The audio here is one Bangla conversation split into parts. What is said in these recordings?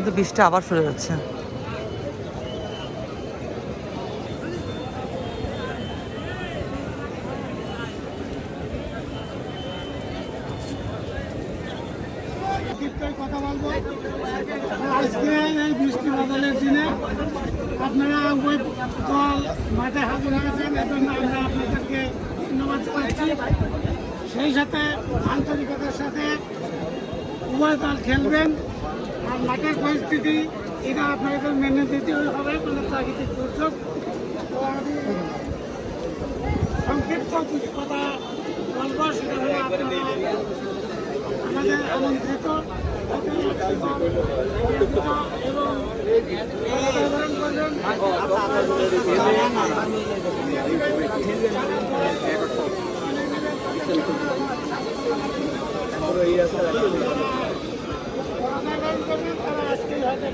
কিন্তু বৃষ্টি আবার শুরু হচ্ছে। কথা বলবো আজকে এই বৃষ্টি বাদলের দিনে আপনারা উভয় দল মাঠে হাজির হয়েছেন, এজন্য আমরা আপনাদেরকে ধন্যবাদ জানাচ্ছি। সেই সাথে আন্তরিকতার সাথে উভয় দল খেলবেন, আর মাঠের পরিস্থিতি এটা আপনাদের মেনে দিতে হবে, কোনো প্রাকৃতিক দুর্যোগ। তো আমি সংক্ষিপ্ত কিছু কথা বলবো, সেটা হলো আপনারা আমাদের আমন্ত্রিত এবং তারা আজকেই হয়তো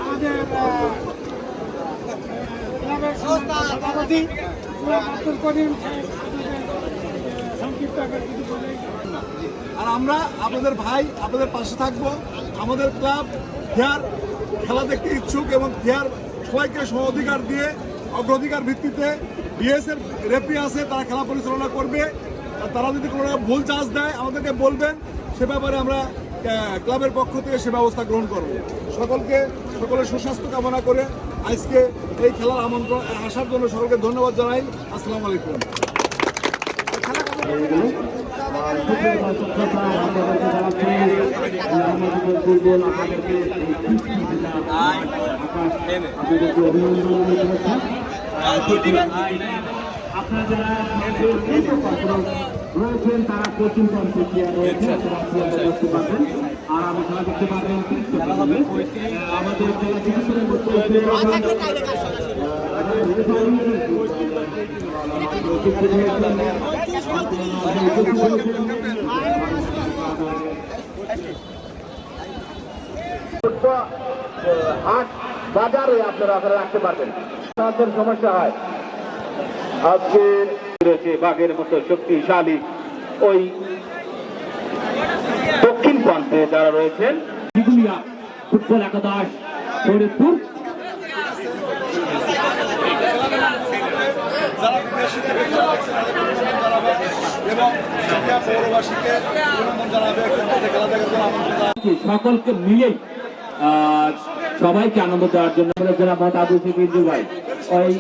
আমাদের ক্লাবের সভাপতি আব্দুল করিম সংক্ষিপ্ত কিছু বলে। আর আমরা আপনাদের ভাই, আপনাদের পাশে থাকবো। আমাদের ক্লাব ফেয়ার খেলা দেখতে ইচ্ছুক এবং ফেয়ার সবাইকে অধিকার দিয়ে অগ্রাধিকার ভিত্তিতে বিএসএর রেফারি আছে, তারা খেলা পরিচালনা করবে। তারা যদি কোনো ভুল চার্জ দেয় আমাদেরকে বলবেন, সে ব্যাপারে আমরা ক্লাবের পক্ষ থেকে সে ব্যবস্থা গ্রহণ করব। সকলের সুস্বাস্থ্য কামনা করে আজকে এই খেলার আমন্ত্রণ আসার জন্য সকলকে ধন্যবাদ জানাই। আসসালামু আলাইকুম। আপনারা যারা রয়েছেন তারা কোচিং কমপ্লিট রয়েছেন, দেখতে পাবেন। আর আমি খেলা দেখতে পাবেন আমাদের জেলা চিকিৎসকের হাট বাজারে আপনারা রাখতে পারবেন, তাদের সমস্যা হয়। আজকে রয়েছে বাঘের মতো শক্তিশালী ওই দক্ষিণ প্রান্তে যারা রয়েছেন ফুটবল একাদশ ফরিদপুর। সকলকে মিলেই সবাইকে আনন্দ দেওয়ার জন্য ভাই ওই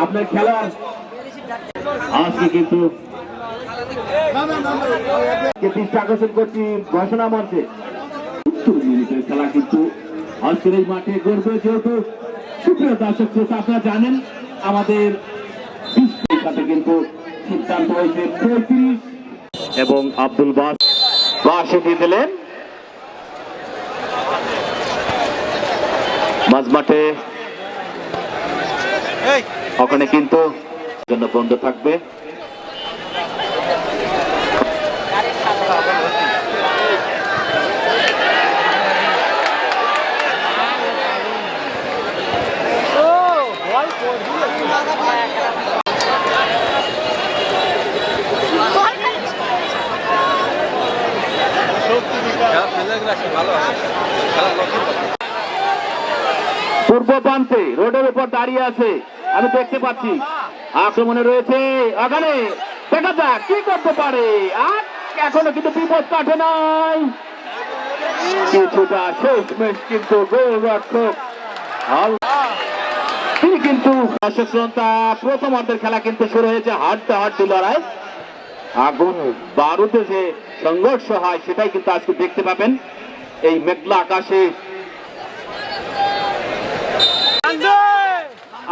আপনার খেলার আজকে কিন্তু আকর্ষণ করছি ঘোষণা মঞ্চে খেলা কিন্তু আজকের এই মাঠে গড়বে। যেহেতু সুপ্রিয় দর্শক শ্রোতা আপনারা জানেন আমাদের সাথে কিন্তু সিদ্ধান্ত হয়েছে 35 এবং আব্দুল বাসে দিয়ে দিলেন মাঝ মাঠে। ওখানে কিন্তু জন্য বন্ধ থাকবে। পূর্ব প্রান্তে রোডের উপর দাঁড়িয়ে আছে, আমি দেখতে পাচ্ছি আক্রমণে রয়েছে। ওখানে দেখা যাক কি করতে পারে। আর এখনো কিন্তু বিপদ কাটে নাই, কিছুটা শেষমেশ কিন্তু গোলরক্ষক তিনি কিন্তু প্রথমার্ধের খেলা কিন্তু শুরু হয়েছে হাড্ডাহাড্ডি লড়াই। আগুন বারুদে যে সংঘর্ষ হয় সেটাই কিন্তু আজকে দেখতে পাবেন এই মেঘলা আকাশে।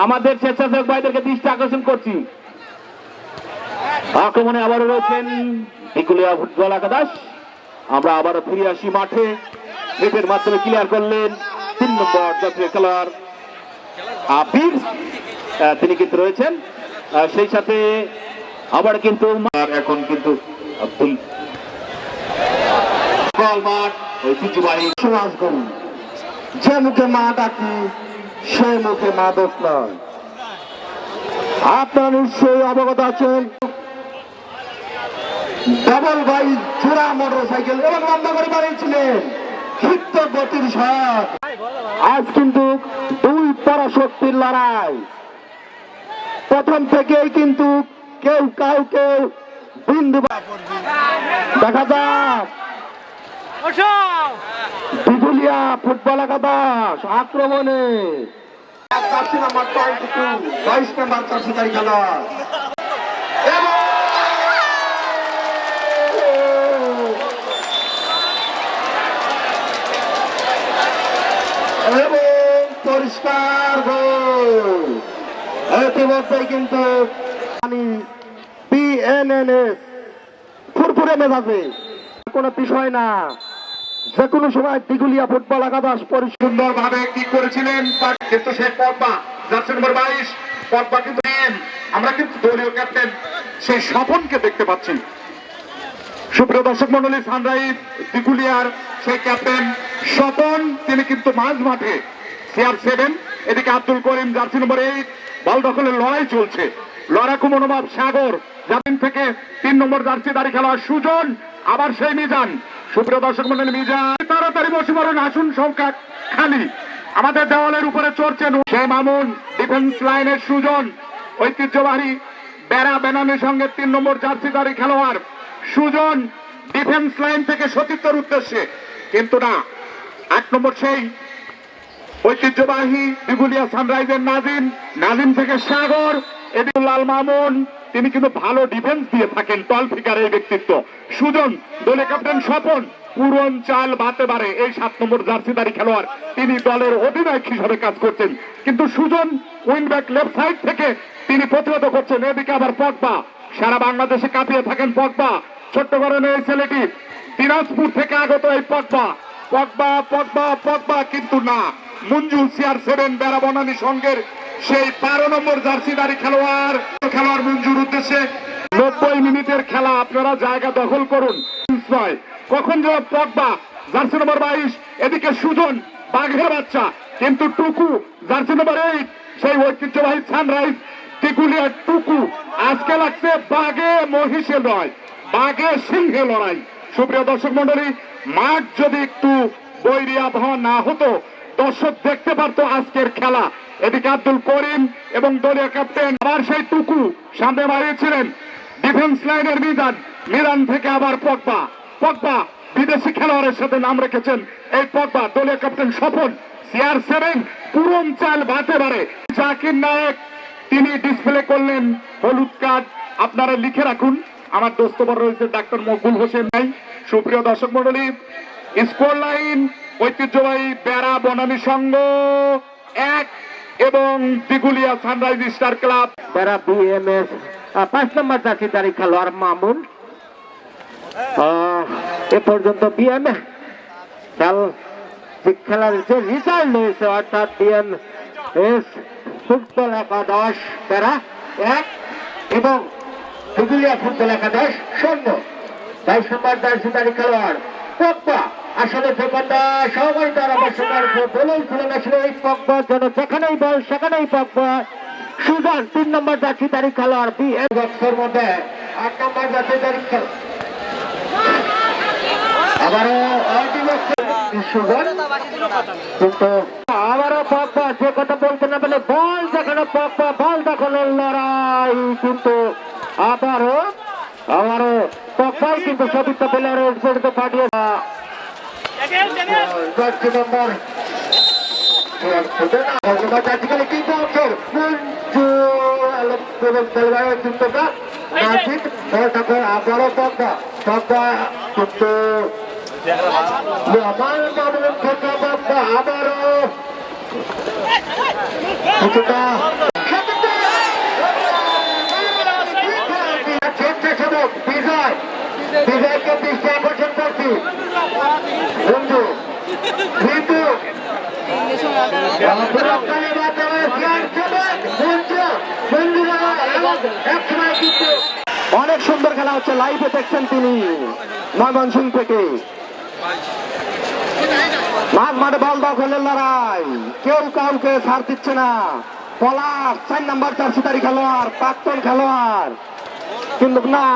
আমাদের স্বেচ্ছাসেবক ভাইদেরকে দৃষ্টি আকর্ষণ করছি, আক্রমণে আবারও রয়েছেন বিকুলিয়া ফুটবল একাদশ। আমরা আবারও ফিরে আসি মাঠে। নেটের মাধ্যমে ক্লিয়ার করলেন 3 নম্বর জাতীয় খেলোয়াড় আবির, তিনি কিন্তু রয়েছেন। সেই সাথে আবার কিন্তু এখন কিন্তু আব্দুল মাঠ ঐতিহ্যবাহী সমাজ করুন যে মুখে মা ডাকি সে মুখে মাদক নয়। আপনারা নিশ্চয়ই অবগত আছেন ডবল বাই চূড়া মোটরসাইকেল এবং লম্বা করে বাড়িয়েছিলেন ক্ষিপ্ত গতির শট। আজ কিন্তু দুই পরাশক্তির লড়াই। প্রথম থেকেই কিন্তু কেউ কাউকে বিন্দু দেখা যাক বিজুলিয়া ফুটবল একাদশ আক্রমণে 22 নম্বর চাষিদারি খেলোয়াড় এবং পরিষ্কার গোল। ইতিমধ্যেই কিন্তু বিএনএনএস ফুরফুরে মেজাজে কোনো বিষয় না, যে কোনো সময় দিগুলিয়া ফুটবল একাদশ সুন্দর ভাবে কি করেছিলেন, কিন্তু সেই পদ্মা জার্সি নম্বর 22 পদ্মা কিন্তু আমরা কিন্তু দলীয় ক্যাপ্টেন সেই স্বপনকে দেখতে পাচ্ছি। সুপ্রিয় দর্শক মন্ডলী, সানরাইজ দিগুলিয়ার সেই ক্যাপ্টেন স্বপন তিনি কিন্তু মাঝ মাঠে CR7, এদিকে আব্দুল করিম জার্সি নম্বর 8 বল দখলের লড়াই চলছে। লড়াকু মনোভাব সাগর জামিন থেকে 3 নম্বর জার্সি দাঁড়ি খেলোয়াড় সুজন, আবার সেই মিজান। সুপ্রিয় দর্শক মন্ডলী, মিজান তাড়াতাড়ি বসে পড়ুন, আসুন সংখ্যা খালি। আমাদের দেওয়ালের উপরে চড়ছেন সেই মামুন, ডিফেন্স লাইনের সুজন, ঐতিহ্যবাহী বেড়া বেনানির সঙ্গে 3 নম্বর জার্সি দাঁড়ি খেলোয়াড় সুজন ডিফেন্স লাইন থেকে সতীর্থের উদ্দেশ্যে, কিন্তু না 8 নম্বর সেই ঐতিহ্যবাহী দিগুলিয়া সানরাইজের নাজিম, নাজিম থেকে সাগর, এদিকে লাল মামুন তিনি কিন্তু ভালো ডিফেন্স দিয়ে থাকেন, টল ফিগার এই ব্যক্তিত্ব। সুজন দলের ক্যাপ্টেন স্বপন পুরন চাল বাতে বারে এই 7 নম্বর জার্সিদারি খেলোয়াড়, তিনি দলের অধিনায়ক হিসাবে কাজ করছেন, কিন্তু সুজন উইংব্যাক লেফট সাইড থেকে তিনি প্রতিহত করছেন। এদিকে আবার পগবা, সারা বাংলাদেশে কাঁপিয়ে থাকেন পগবা, ছোট্ট করেন এই ছেলেটি, দিনাজপুর থেকে আগত এই পগবা, পগবা পগবা পগবা, কিন্তু না মঞ্জু CR7 বেড়া বনানী সঙ্গের সেই 12 নম্বর জার্সিদারি খেলোয়াড় মঞ্জুর উদ্দেশ্যে 90 মিনিটের খেলা, আপনারা জায়গা দখল করুন। কখন যে পগবা জার্সি নম্বর 22, এদিকে সুজন বাঘের বাচ্চা, কিন্তু টুকু জার্সি নম্বর 8 সেই ঐতিহ্যবাহী সানরাইজ দিগুলিয়ার টুকু আজকে লাগছে বাঘে মহিষে নয়, বাঘে সিংহে লড়াই। সুপ্রিয় দর্শক মন্ডলী, মাঠ যদি একটু বৈরী আবহাওয়া না হতো দর্শক দেখতে পারতো আজকের খেলা। এদিকে আব্দুল করিম এবং দলীয় ক্যাপ্টেন আবার সেই টুকু সামনে বাড়িয়েছিলেন, ডিফেন্স লাইনের মিজান, মিরান থেকে আবার পগবা, পগবা বিদেশি খেলোয়াড়ের সাথে নাম রেখেছেন এই পগবা, দলীয় ক্যাপ্টেন স্বপন CR7 পুরন চাল বাতে বারে। জাকির নায়েক তিনি ডিসপ্লে করলেন হলুদ কার্ড, আপনারা লিখে রাখুন, আমার দোস্তবর রয়েছে ডাক্তার মকবুল হোসেন নাই। সুপ্রিয় দর্শক মন্ডলী, স্কোর লাইন ঐতিহ্যবাহী বেড়া বনানী সংঘ 1 এবং দিগুলিয়া সানরাইজ স্টার ক্লাব বেড়া BMS 5 নম্বর জার্সিদারি খেলোয়াড় মামুন। এ পর্যন্ত BMS খেলার যে রেজাল্ট হয়েছে, অর্থাৎ BMS ফুটবল একাদশ বেড়া 1 এবং দিগুলিয়া ফুটবল একাদশ 0। 22 নম্বর জার্সিদারি খেলোয়াড় পগবা, আসলে পগবা সবাই তারা বসবার বলেই ছিল না, ছিল এই পগবা যেন যেখানেই বল সেখানেই পগবা। সুজন 3 নম্বর জার্সিদারি খেলোয়াড় বক্সের মধ্যে 8 নম্বর জার্সিদারি খেলোয়াড়, আবারও সুজন, কিন্তু আবারও পগবা যে কথা বলতে না বলে বল যেখানে পগবা বল দখলের লড়াই, কিন্তু আবারও পগবাই কিন্তু সতীর্থ প্লেয়ারের পেড়তে পাঠিয়ে আবারও পগবা, পগবা কিন্তু আবারও কিছুটা বিজয়কে দৃষ্টি আকর্ষণ করছি। বন্ধু কিন্তু অনেক সুন্দর খেলা হচ্ছে, লাইভে দেখছেন তিনি ময়মনসিংহ থেকে। মাঝ মাঠে বল দখলের লড়াই, কেউ কাউকে ছাড় দিচ্ছে না। পলাশ 4 নম্বর জার্সিধারী খেলোয়াড়, প্রাক্তন খেলোয়াড়, কিন্তু না,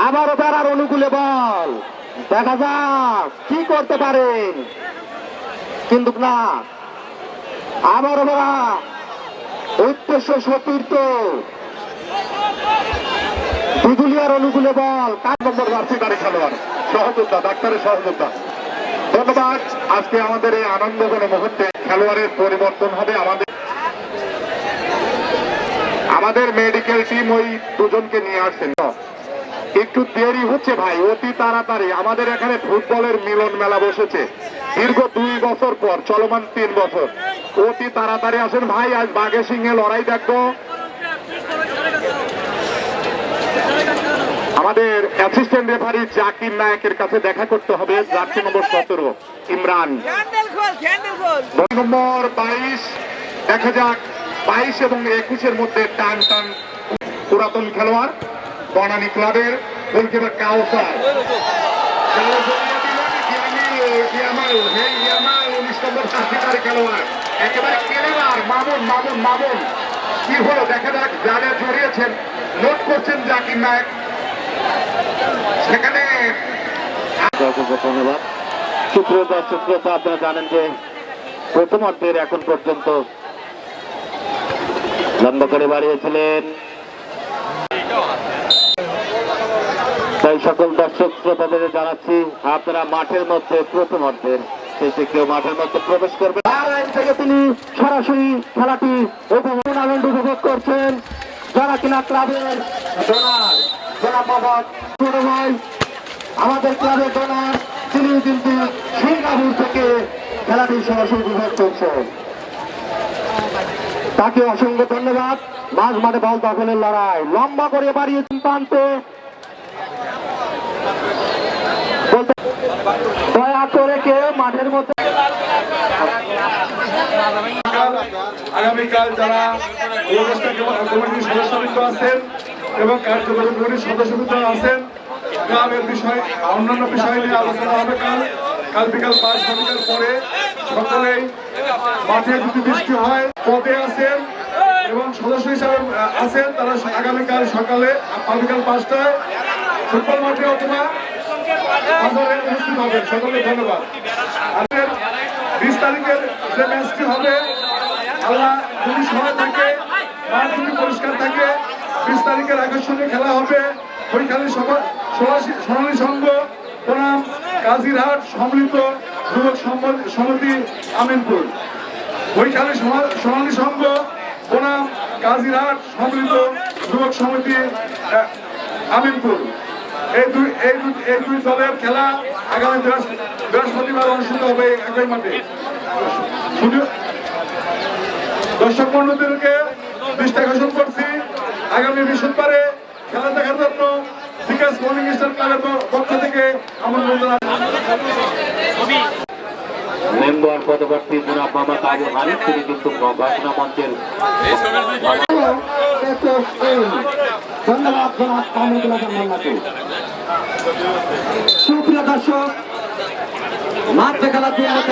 আবারও বেড়ার অনুকূলে বল, দেখা যাক কি করতে পারেন, কিন্তু না, আবারও বেড়া উদ্দেশ্য সতীর্থ দিগুলিয়ার অনুকূলে বল, 5 নম্বর জার্সিধারী খেলোয়াড়, সহযোদ্ধা, ডাক্তারের সহযোদ্ধা। ধন্যবাদ। আজকে আমাদের এই আনন্দঘন মুহূর্তে খেলোয়াড়ের পরিবর্তন হবে। আমাদের মেডিকেল টিম ওই দুজনকে নিয়ে আসছেন, একটু দেরি হচ্ছে ভাই, অতি তাড়াতাড়ি। আমাদের এখানে ফুটবলের মিলন মেলা বসেছে দীর্ঘ 2 বছর পর, চলমান 3 বছর। অতি তাড়াতাড়ি আসেন ভাই, আজ বাঘে সিংহে লড়াই দেখবো। আমাদের অ্যাসিস্ট্যান্ট রেফারি জাকির নায়কের কাছে দেখা করতে হবে। জার্সি নম্বর 17 ইমরান, নম্বর 22। দেখা যাক 22 এবং 21-এর মধ্যে টান টান পুরাতন খেলোয়াড় বনানী ক্লাবের গোলকিপার কাউসার। 19 নম্বর জার্সিধারী খেলোয়াড়, একেবারে কেলেবার মামুন কি হলো দেখা যাক। জালে জড়িয়েছেন, নোট করছেন জাকির নায়ক। সেখানে ধন্যবাদ। সুপ্রিয় দর্শক শ্রোতা, আপনারা জানেন যে প্রথমার্ধের এখন পর্যন্ত লম্বা করে বাড়িয়েছিলেন, তাই সকল দর্শক শ্রোতাদের জানাচ্ছি আপনারা মাঠের মধ্যে প্রথমার্ধের শেষে কেউ মাঠের মধ্যে প্রবেশ করবেন। থেকে তিনি সরাসরি খেলাটি টুর্নামেন্ট উপভোগ করছেন। যারা কিনা ক্লাবের ডোনার, যারা বাবা ছোট ভাই আমাদের ক্লাবের ডোনার, তিনি কিন্তু সিঙ্গাপুর থেকে খেলাটি সরাসরি উপভোগ করছেন, তাকে অসংখ্য ধন্যবাদ। মাঝ মাঠে বল দখলের লড়াই, লম্বা করে বাড়িয়েছেন প্রান্তে, দয়া করে কেউ মাঠের মধ্যে। আগামীকাল যারা কমিটির সদস্যবৃন্দ আছেন এবং কার্যকরী কমিটির সদস্যবৃন্দ আছেন, গ্রামের বিষয় অন্যান্য বিষয় নিয়ে আলোচনা হবে। কাল বিকাল 5 পরে সকলেই মাঠে যদি বৃষ্টি হয় পদে আছেন এবং সদস্য হিসাবে আছেন, তারা আগামীকাল সকালে বিকাল 5টায় ফুটবল মাঠে অথবা বাজারে উপস্থিত হবেন। সকলে ধন্যবাদ। 20 তারিখের যে ম্যাচটি হবে, আল্লাহ যদি সহায় থাকে, মাঠ যদি পরিষ্কার থাকে, 20 তারিখের আকর্ষণীয় খেলা হবে বৈখালী সোনালী সংঘ বনাম কাজিরহাট সম্মিলিত যুবক সমিতি আমিনপুর। বৈখালী সোনালী সংঘ বনাম কাজিরহাট সম্মিলিত যুবক সমিতি আমিনপুর। এই দুই দলের খেলা আগামী বৃহস্পতিবার অনুষ্ঠিত হবে একই মাঠে। দর্শক বন্ধুদেরকে দৃষ্টি আকর্ষণ করছি, আগামী বৃহস্পতিবারে খেলা দেখার জন্য সিকাস মর্নিং স্টার ক্লাবের পক্ষ থেকে আমন্ত্রণ মেম্বার পদপ্রার্থী জনাব মোহাম্মদ আবু হানিফ, তিনি কিন্তু ঘোষণা মঞ্চের ধন্যবাদ জনাব কামরুল হাসান মোল্লাকে। সুপ্রিয় দর্শক, মাঠে খেলার জন্য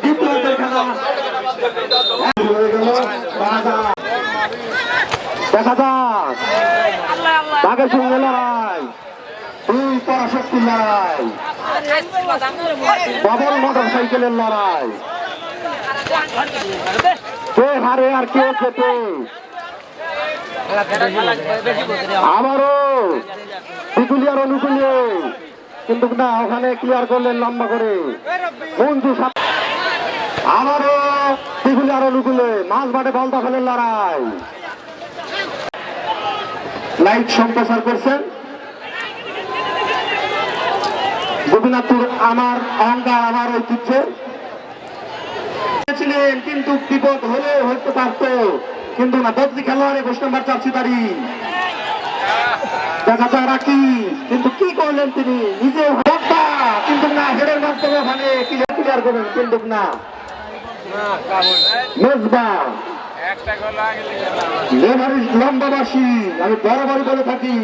দ্বিতীয় খেলা দেখা যাক, বাঘের সঙ্গে লড়াই, 2 পরাশক্তির লড়াই, ডবল মোটর সাইকেলের লড়াই, কে হারে আর কে জেতে। আবারও দিগুলিয়ার অনুকূলে, কিন্তু না, ওখানে ক্লিয়ার করলেন লম্বা করে মঞ্জু। আবারও দিগুলিয়ার অনুকূলে, মাঝ মাঠে বল দখলের লড়াই। লাইট সম্প্রচার করছেন গোপীনাথপুর আমার অহংকার, আমার ঐতিহ্যের ছিলেন, কিন্তু বিপদ হলে হতে পারত, কিন্তু না, বদলি খেলোয়াড়ে 20 নম্বর জার্সিধারী দেখা যায় রাখি, কিন্তু কি করলেন তিনি নিজে, কিন্তু না, হেডের মাধ্যমে ওখানে ক্লিয়ার করবেন, কিন্তু না, মেজবা লম্বাবাসী, আমি বরাবরই বলে থাকি,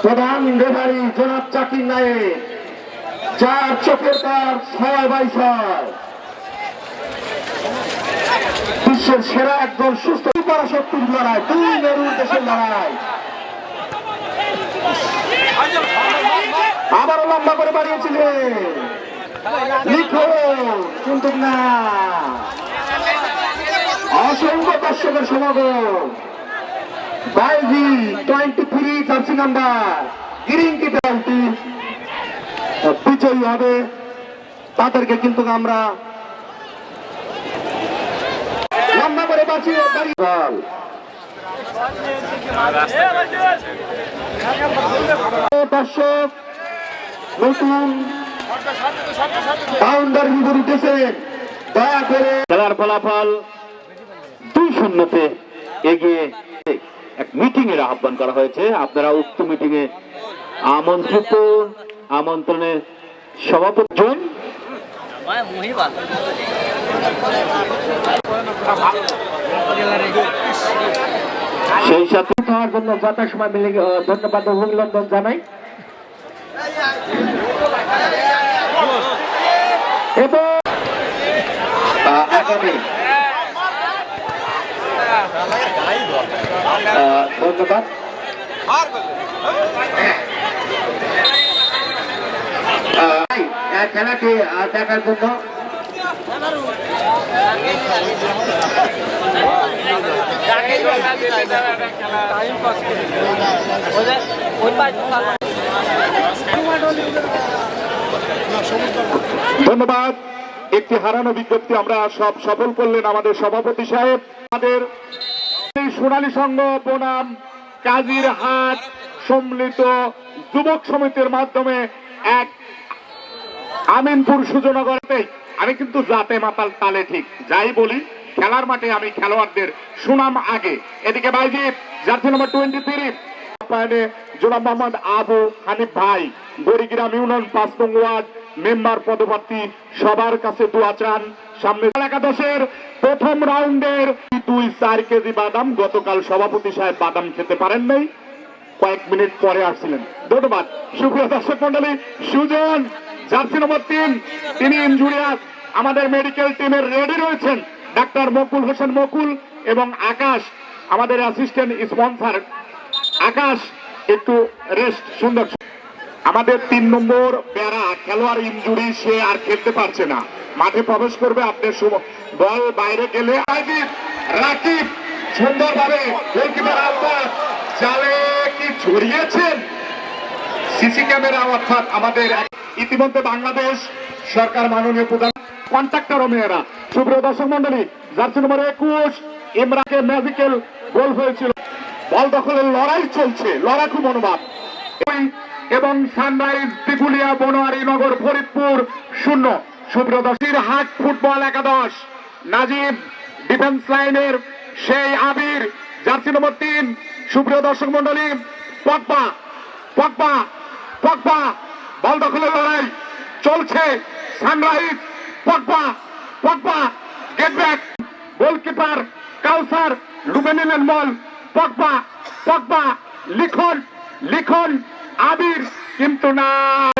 প্রধান রেফারি জনাব জাকির নায়েক, 4 চোখের তার 6/6। বিশ্বের সেরা একজন সুস্থ পরাশক্তির লড়াই, 2 মেরুর দেশের লড়াই। আবারও লম্বা করে বাড়িয়েছিলেন, লিখো কিন্তু না। অসংখ্য দর্শকের সমাগম। বাইজি 23 জার্সি নাম্বার গিরিঙ্কি দলটি বিজয়ী হবে, তাদেরকে কিন্তু আমরা লম্বা করে বাঁচিয়ে দাঁড়িয়ে দল। দর্শক নতুন বাউন্ডারি বিপরীতেছে, দয়া করে খেলার ফলাফল 2-0 এগিয়ে এক মিটিং এর আহ্বান করা হয়েছে। আপনারা উক্ত মিটিং এ আমন্ত্রণে সভাপতি জন সেই সাথে হওয়ার জন্য যথাসময় মিলে ধন্যবাদ ও অভিনন্দন জানাই। এবং আগামী ধন্যবাদ। খেলাটি দেখার জন্য ধন্যবাদ। একটি হারানো বিজ্ঞপ্তি আমরা সব সফল করলেন আমাদের সভাপতি সাহেব। আমাদের এই সোনালী সংঘ বনাম কাজীর হাট সম্মিলিত যুবক সমিতির মাধ্যমে এক আমিনপুর সুজনগরতে, আমি কিন্তু জাতে মাতাল তালে ঠিক যাই বলি, খেলার মাঠে আমি খেলোয়াড়দের সুনাম আগে। এদিকে বাইজি জার্সি নম্বর 23 জোনাব মোহাম্মদ আবু হানিফ ভাই, গড়িগ্রাম ইউনিয়ন 5 নং ওয়ার্ড মেম্বার পদপ্রার্থী, সবার কাছে দোয়া চান। সামনে একাদশের প্রথম রাউন্ডের 2-4 কেজি বাদাম, গতকাল সভাপতি সাহেব বাদাম খেতে পারেন নাই, কয়েক মিনিট পরে আসছিলেন। ধন্যবাদ। সুপ্রিয় দর্শক মন্ডলী, সুজন জার্সি নম্বর 3, তিনি ইনজুরিয়াস, আমাদের মেডিকেল টিমের রেডি রয়েছেন ডাক্তার মকুল হোসেন মকুল এবং আকাশ, আমাদের অ্যাসিস্ট্যান্ট স্পন্সর আকাশ একটু রেস্ট। সুন্দর। আমাদের 3 নম্বর প্যারা খেলোয়াড় ইনজুরি, সে আর খেলতে পারছে না, মাঠে প্রবেশ করবে। আপনার বল বাইরে গেলে রাকিব সুন্দরভাবে গোলকিপার আব্বাস জালে কি ছড়িয়েছেন সিসি ক্যামেরা, অর্থাৎ আমাদের ইতিমধ্যে বাংলাদেশ সরকার মাননীয় প্রধান কন্ট্রাক্টর মেয়েরা। সুপ্রিয় দর্শক মন্ডলী, জার্সি নম্বর 21 ইমরাকে ম্যাজিক্যাল গোল হয়েছিল। বল দখলের লড়াই চলছে, লড়াকু মনোভাব। এবং সানরাইজ দিগুলিয়া বনোয়ারি নগর ফরিদপুর 0। সুপ্রিয় দর্শক, হাট ফুটবল একাদশ নাজিব ডিফেন্স লাইনের সেই আবির জার্সি নম্বর 3। সুপ্রিয় দর্শক মন্ডলী, পগবা পগবা পগবা বল দখলের লড়াই চলছে। সানরাইজ Pogba Pogba get back, goalkeeper কাউসার লুবে নিলেন বল। পগবা পগবা লিখন লিখন আবির কিন্তু না,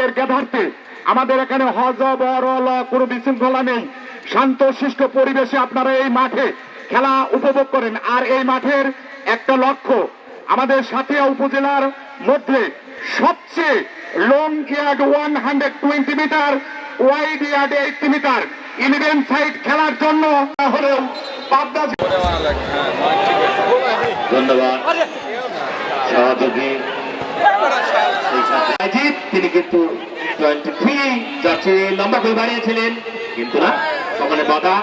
এর গেধার্থে আমাদের এখানে হজবরল কোনো বিশৃঙ্খলা নেই, শান্ত শিষ্ট পরিবেশে আপনারা এই মাঠে খেলা উপভোগ করেন। আর এই মাঠের একটা লক্ষ্য, আমাদের সাথিয়া উপজেলার মধ্যে সবচেয়ে long yard 120 meter, wide yard 80 meter, 11 side খেলার জন্য হলেও পাবনা। ধন্যবাদ সহযোগী আজিত, তিনি কিন্তু 23 যাচ্ছে লম্বা করে বাড়িয়েছিলেন, কিন্তু না, সকলে বাধা।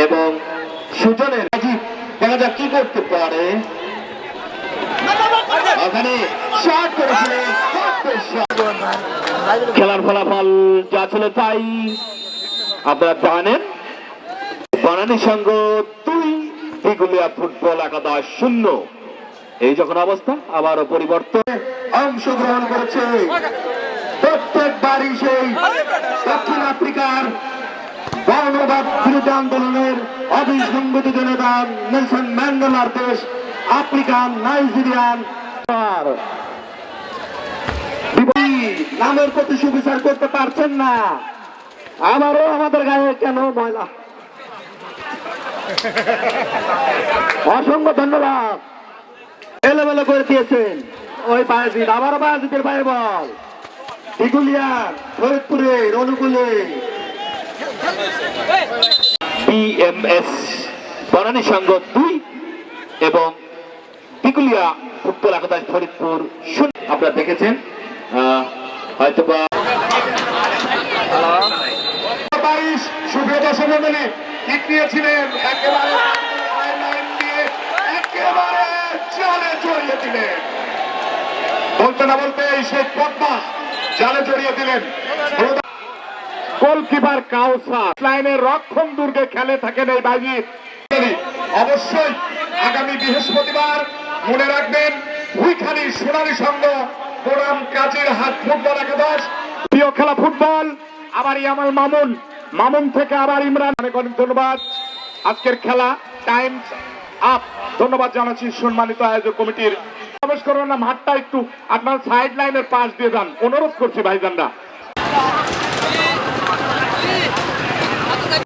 এবং সুজনের আজিত দেখা যাক কি করতে পারে। ওখানে শট করেছিলেন, খেলার ফলাফল যা ছিল তাই আপনারা জানেন। বনানী সংঘ 2, দিগুলিয়া ফুটবল একাদশ 0। এই যখন অবস্থা, আবারও পরিবর্তন। অংশগ্রহণ করেছে প্রত্যেকবারই সেই দক্ষিণ আফ্রিকার বর্ণবাদ বিরোধী আন্দোলনের অবিসংগঠিত নেতা নেলসন ম্যান্ডেলার দেশ আফ্রিকান নাইজেরিয়ান নামের প্রতি সুবিচার করতে পারছেন না, আবারও আমাদের গায়ে কেন ময়লা। অসংখ্য ধন্যবাদ, এলোমেলো করে দিয়েছেন ওই বায়াজিদ। আবার বায়াজিদের বাইরে বল, দিগুলিয়ার ফরিদপুরের অনুকূলে বিএমএস বনানী সংঘ 2 এবং দিগুলিয়া ফুটবল একাদশ ফরিদপুর 0। আপনারা দেখেছেন হয়তোবা 22 সুপ্রিয় দর্শক মণ্ডলী কিক নিয়েছিলেন, একেবারে লাইন দিয়ে একেবারে জালে জড়িয়ে দিলেন। বলতে না বলতে সেই পদ্মা জালে জড়িয়ে দিলেন। গোলকিপার কাউসার লাইনের রক্ষণ দুর্গে খেলে থাকেন এই বাজির। অবশ্যই আগামী বৃহস্পতিবার মনে রাখবেন ভুইখালী সোনালী সংঘ মোরাম কাজীর হাট ফুটবল একাদশ। প্রিয় খেলা ফুটবল, আবার ইয়ামাল মামুন থেকে আবার ইমরান। অনেক অনেক ধন্যবাদ। আজকের খেলা টাইমস আপ। ধন্যবাদ জানাচ্ছি সম্মানিত আয়োজক কমিটির। প্রবেশ করবেন না, মাঠটা একটু আপনার সাইড লাইনের পাশ দিয়ে যান, অনুরোধ করছি ভাইজানরা।